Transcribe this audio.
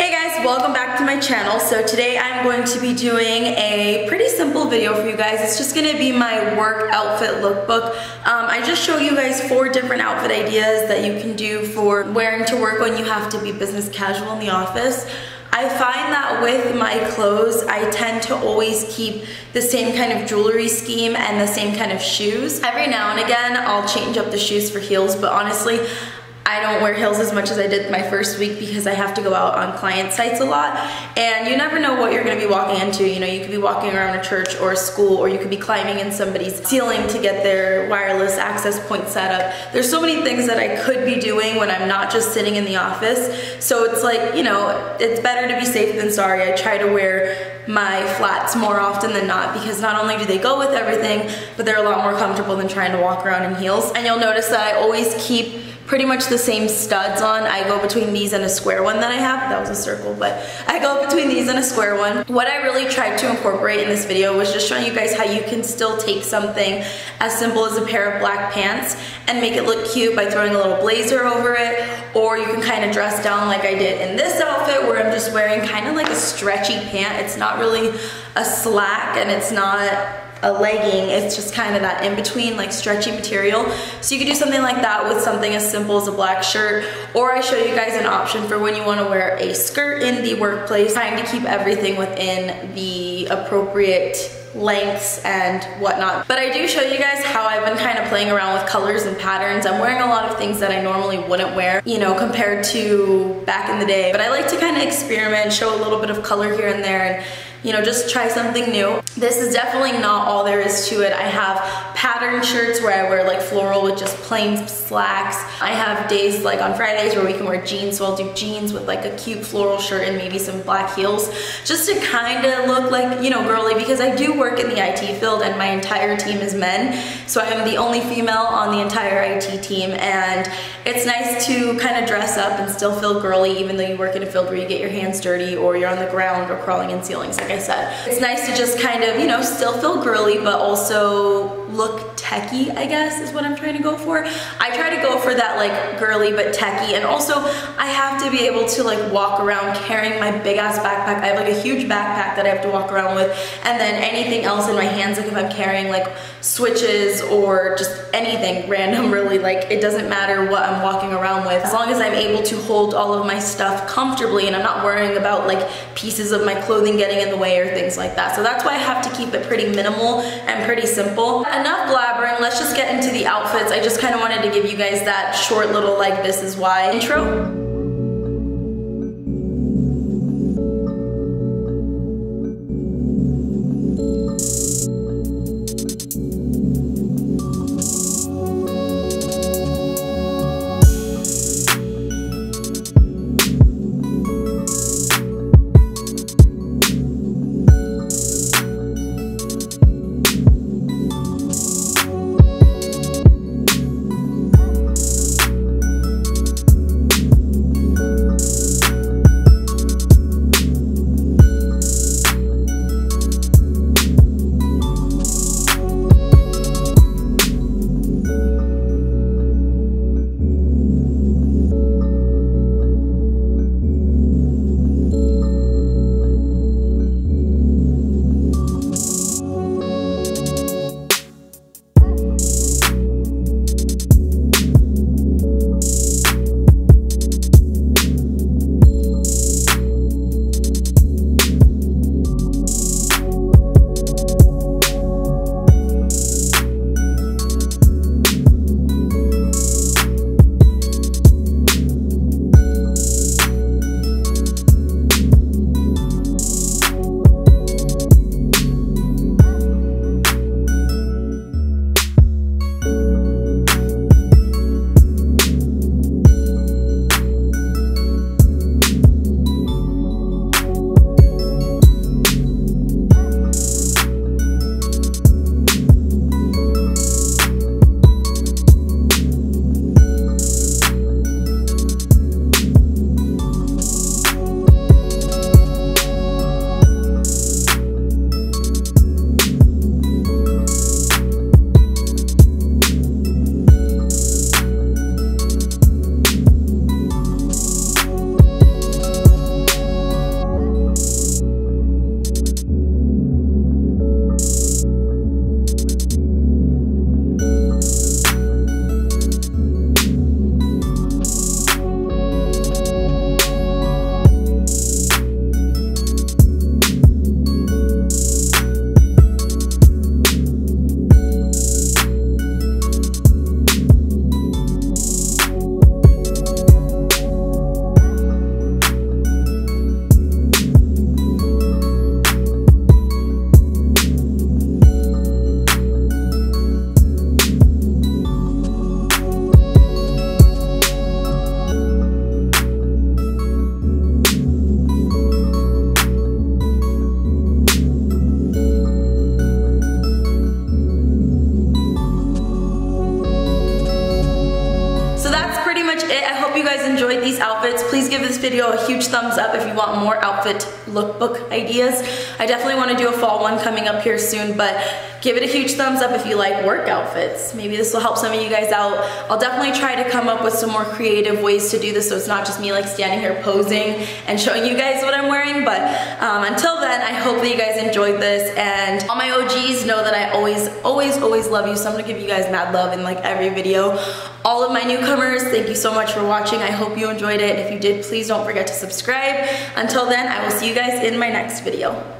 Hey guys, welcome back to my channel. So today I'm going to be doing a pretty simple video for you guys. It's just going to be my work outfit lookbook. I just show you guys 4 different outfit ideas that you can do for wearing to work when you have to be business casual in the office. I find that with my clothes, I tend to always keep the same kind of jewelry scheme and the same kind of shoes. Every now and again, I'll change up the shoes for heels, but honestly, I don't wear heels as much as I did my first week because I have to go out on client sites a lot, and you never know what you're going to be walking into. You know, you could be walking around a church or a school, or you could be climbing in somebody's ceiling to get their wireless access point set up. There's so many things that I could be doing when I'm not just sitting in the office, so it's like, you know, it's better to be safe than sorry. I try to wear my flats more often than not because not only do they go with everything, but they're a lot more comfortable than trying to walk around in heels. And you'll notice that I always keep pretty much the same studs on. I go between these and a square one that I have. That was a circle, but I go between these and a square one. What I really tried to incorporate in this video was just showing you guys how you can still take something as simple as a pair of black pants and make it look cute by throwing a little blazer over it, or you can kind of dress down like I did in this outfit where I'm just wearing kind of like a stretchy pant. It's not really a slack and it's not a legging, it's just kind of that in-between like stretchy material. So you could do something like that with something as simple as a black shirt, or I show you guys an option for when you want to wear a skirt in the workplace, trying to keep everything within the appropriate lengths and whatnot. But I do show you guys how I've been kind of playing around with colors and patterns. I'm wearing a lot of things that I normally wouldn't wear, you know, compared to back in the day. But I like to kind of experiment, show a little bit of color here and there, and you know, just try something new. This is definitely not all there is to it. I have pattern shirts where I wear like floral with just plain slacks. I have days like on Fridays where we can wear jeans, so I'll do jeans with like a cute floral shirt and maybe some black heels, just to kind of look like, you know, girly, because I do work in the IT field and my entire team is men. So I am the only female on the entire IT team, and it's nice to kind of dress up and still feel girly even though you work in a field where you get your hands dirty or you're on the ground or crawling in ceilings. Like I said, it's nice to just kind of, you know, still feel girly but also look techie, I guess is what I'm trying to go for. I try to go for that like girly but techie, and also I have to be able to like walk around carrying my big ass backpack. I have like a huge backpack that I have to walk around with, and then anything else in my hands, like if I'm carrying like switches or just anything random really, like it doesn't matter what I'm walking around with, as long as I'm able to hold all of my stuff comfortably and I'm not worrying about like pieces of my clothing getting in the way or things like that. So that's why I have to keep it pretty minimal and pretty simple. Enough blabbering, let's just get into the outfits. I just kind of wanted to give you guys that short little like this is why intro. video a huge thumbs up if you want more outfit lookbook ideas. I definitely want to do a fall one coming up here soon, but give it a huge thumbs up if you like work outfits. Maybe this will help some of you guys out. I'll definitely try to come up with some more creative ways to do this so it's not just me like standing here posing and showing you guys what I'm wearing, but until then, I hope that you guys enjoyed this, and all my OGs know that I always love you, so I'm gonna give you guys mad love in like every video. All of my newcomers, thank you so much for watching. I hope you enjoyed it. If you did, please don't forget to subscribe. Until then, I will see you guys in my next video.